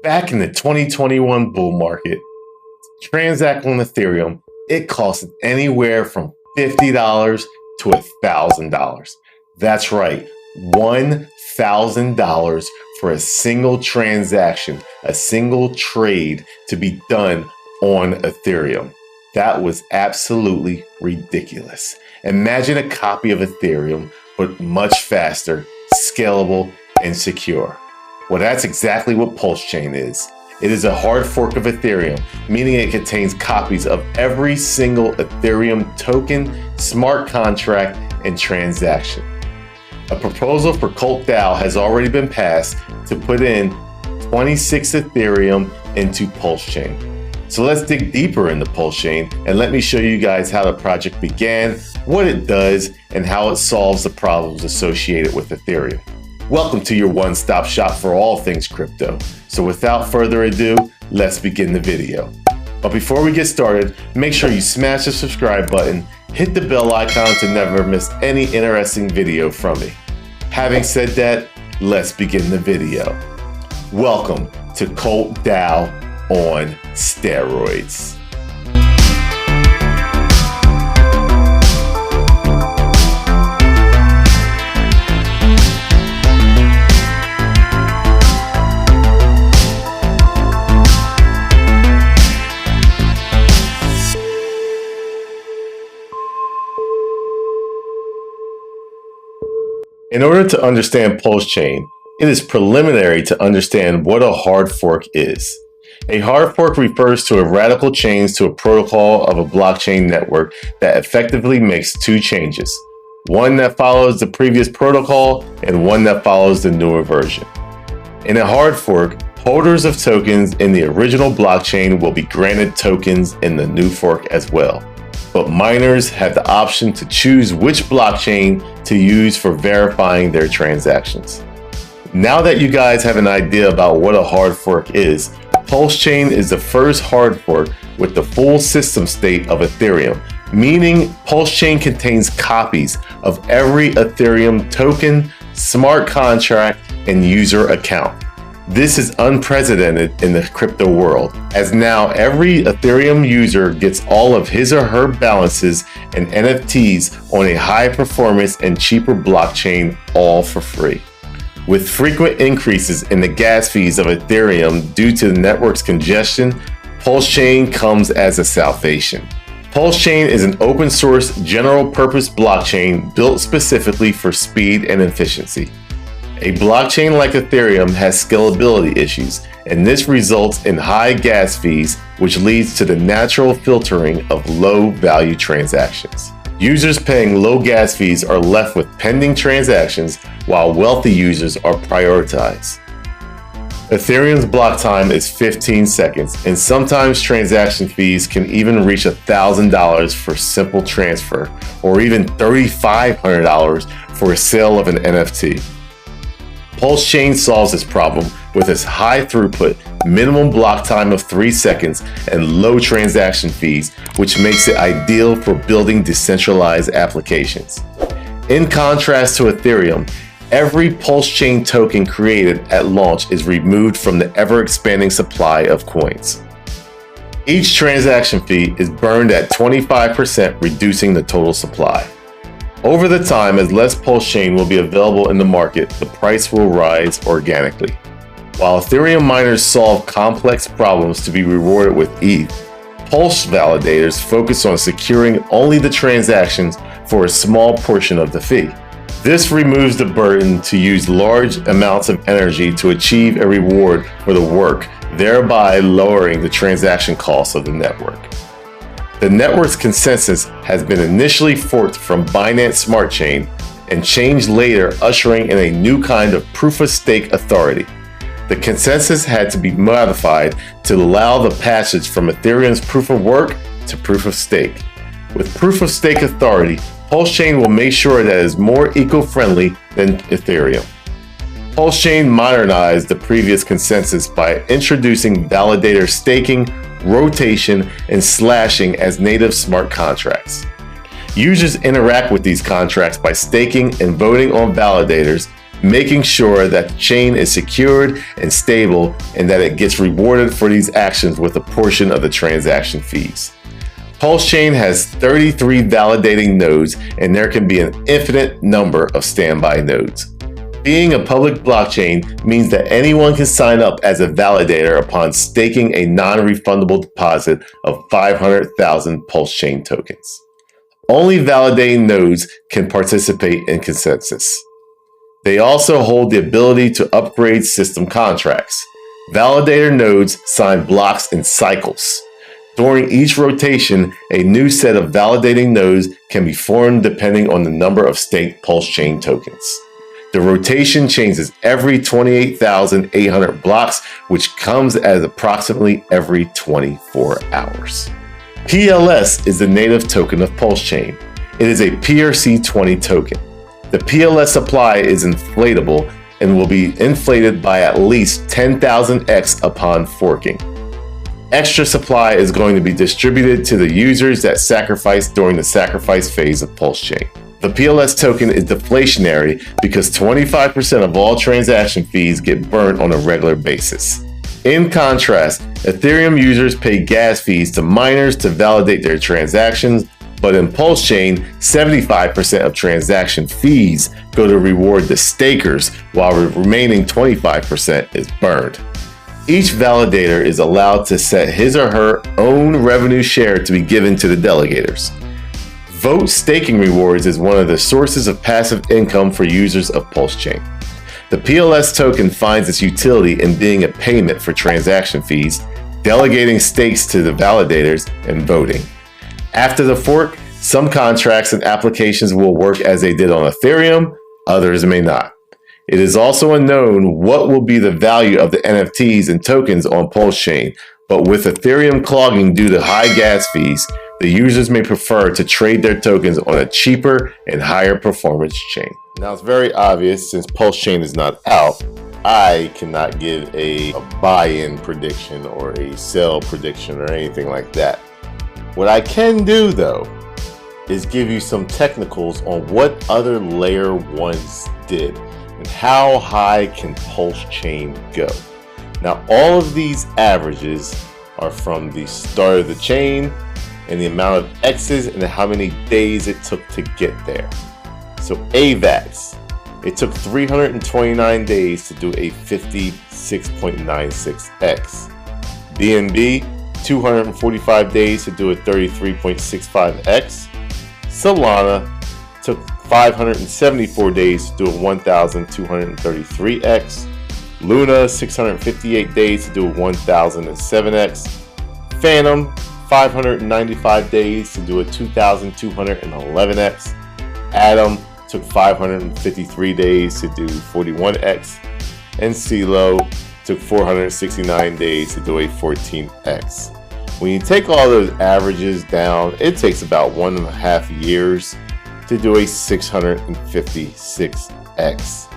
Back in the 2021 bull market, to transact on Ethereum, it costed anywhere from $50 to $1,000. That's right, $1,000 for a single transaction, a single trade to be done on Ethereum. That was absolutely ridiculous. Imagine a copy of Ethereum, but much faster, scalable, and secure. Well, that's exactly what Pulsechain is. It is a hard fork of Ethereum, meaning it contains copies of every single Ethereum token, smart contract, and transaction. A proposal for Cult Dao has already been passed to put in 26 Ethereum into Pulsechain. So let's dig deeper into Pulsechain and let me show you guys how the project began, what it does, and how it solves the problems associated with Ethereum. Welcome to your one-stop shop for all things crypto. So without further ado, let's begin the video. But before we get started, make sure you smash the subscribe button, hit the bell icon to never miss any interesting video from me. Having said that, let's begin the video. Welcome to Cult Dao on steroids. In order to understand Pulsechain, it is preliminary to understand what a hard fork is. A hard fork refers to a radical change to a protocol of a blockchain network that effectively makes two changes, one that follows the previous protocol and one that follows the newer version. In a hard fork, holders of tokens in the original blockchain will be granted tokens in the new fork as well. But miners have the option to choose which blockchain to use for verifying their transactions. Now that you guys have an idea about what a hard fork is, Pulsechain is the first hard fork with the full system state of Ethereum, meaning Pulsechain contains copies of every Ethereum token, smart contract, and user account. This is unprecedented in the crypto world, as now every Ethereum user gets all of his or her balances and NFTs on a high performance and cheaper blockchain, all for free. With frequent increases in the gas fees of Ethereum due to the network's congestion, Pulsechain comes as a salvation. Pulsechain is an open source general purpose blockchain built specifically for speed and efficiency. A blockchain like Ethereum has scalability issues, and this results in high gas fees, which leads to the natural filtering of low-value transactions. Users paying low gas fees are left with pending transactions, while wealthy users are prioritized. Ethereum's block time is 15 seconds, and sometimes transaction fees can even reach $1,000 for simple transfer, or even $3,500 for a sale of an NFT. Pulsechain solves this problem with its high throughput, minimum block time of 3 seconds, and low transaction fees, which makes it ideal for building decentralized applications. In contrast to Ethereum, every Pulsechain token created at launch is removed from the ever-expanding supply of coins. Each transaction fee is burned at 25%, reducing the total supply. Over the time, as less Pulsechain will be available in the market, the price will rise organically. While Ethereum miners solve complex problems to be rewarded with ETH, Pulse validators focus on securing only the transactions for a small portion of the fee. This removes the burden to use large amounts of energy to achieve a reward for the work, thereby lowering the transaction costs of the network. The network's consensus has been initially forked from Binance Smart Chain and changed later, ushering in a new kind of proof-of-stake authority. The consensus had to be modified to allow the passage from Ethereum's proof-of-work to proof-of-stake. With proof-of-stake authority, Pulsechain will make sure that it is more eco-friendly than Ethereum. Pulsechain modernized the previous consensus by introducing validator staking, rotation, and slashing as native smart contracts. Users interact with these contracts by staking and voting on validators, making sure that the chain is secured and stable and that it gets rewarded for these actions with a portion of the transaction fees. Pulsechain has 33 validating nodes, and there can be an infinite number of standby nodes. Being a public blockchain means that anyone can sign up as a validator upon staking a non-refundable deposit of 500,000 Pulsechain tokens. Only validating nodes can participate in consensus. They also hold the ability to upgrade system contracts. Validator nodes sign blocks in cycles. During each rotation, a new set of validating nodes can be formed depending on the number of staked Pulsechain tokens. The rotation changes every 28,800 blocks, which comes as approximately every 24 hours. PLS is the native token of Pulsechain. It is a PRC20 token. The PLS supply is inflatable and will be inflated by at least 10,000x upon forking. Extra supply is going to be distributed to the users that sacrifice during the sacrifice phase of Pulsechain. The PLS token is deflationary because 25% of all transaction fees get burnt on a regular basis. In contrast, Ethereum users pay gas fees to miners to validate their transactions, but in Pulsechain, 75% of transaction fees go to reward the stakers, while the remaining 25% is burned. Each validator is allowed to set his or her own revenue share to be given to the delegators. Vote staking rewards is one of the sources of passive income for users of Pulsechain. The PLS token finds its utility in being a payment for transaction fees, delegating stakes to the validators, and voting. After the fork, some contracts and applications will work as they did on Ethereum, others may not. It is also unknown what will be the value of the NFTs and tokens on Pulsechain, but with Ethereum clogging due to high gas fees, the users may prefer to trade their tokens on a cheaper and higher performance chain. Now it's very obvious, since Pulsechain is not out, I cannot give a buy-in prediction or a sell prediction or anything like that. What I can do though is give you some technicals on what other layer ones did and how high can Pulsechain go. Now all of these averages are from the start of the chain and the amount of X's and how many days it took to get there. So AVAX, it took 329 days to do a 56.96x. BNB, 245 days to do a 33.65x. Solana took 574 days to do a 1,233x. Luna, 658 days to do a 1,007x. Phantom, 595 days to do a 2,211x. Atom took 553 days to do 41x. And CeeLo took 469 days to do a 14x. When you take all those averages down, it takes about 1.5 years to do a 656x.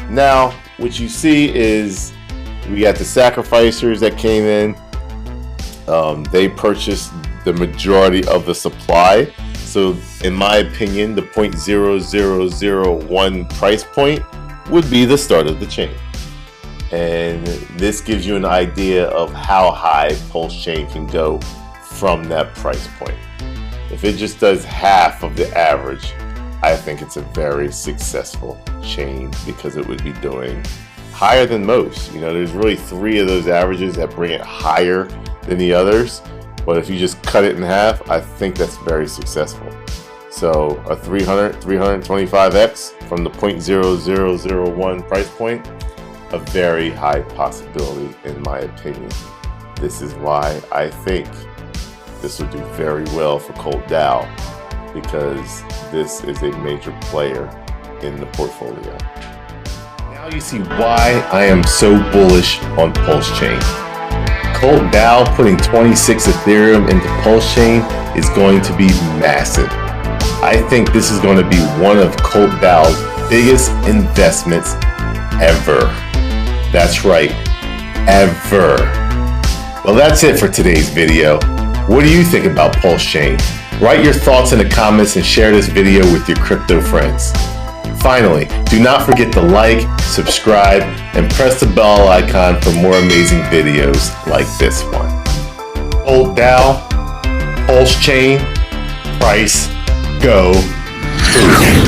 Now, what you see is we got the sacrificers that came in. They purchased the majority of the supply. So in my opinion, the 0.0001 price point would be the start of the chain. And this gives you an idea of how high Pulsechain can go from that price point. If it just does half of the average, I think it's a very successful chain because it would be doing higher than most. You know, there's really 3 of those averages that bring it higher than the others. But if you just cut it in half, I think that's very successful. So a 325x from the 0.0001 price point, a very high possibility in my opinion. This is why I think this will do very well for Cult Dao, because this is a major player in the portfolio. Now you see why I am so bullish on Pulsechain. Cult Dao putting 26 Ethereum into Pulsechain is going to be massive. I think this is going to be one of Cult Dao's biggest investments ever. That's right, ever. Well, that's it for today's video. What do you think about Pulsechain? Write your thoughts in the comments and share this video with your crypto friends. Finally, do not forget to like, subscribe, and press the bell icon for more amazing videos like this one. Cult Dao, Pulsechain, price, go, boom.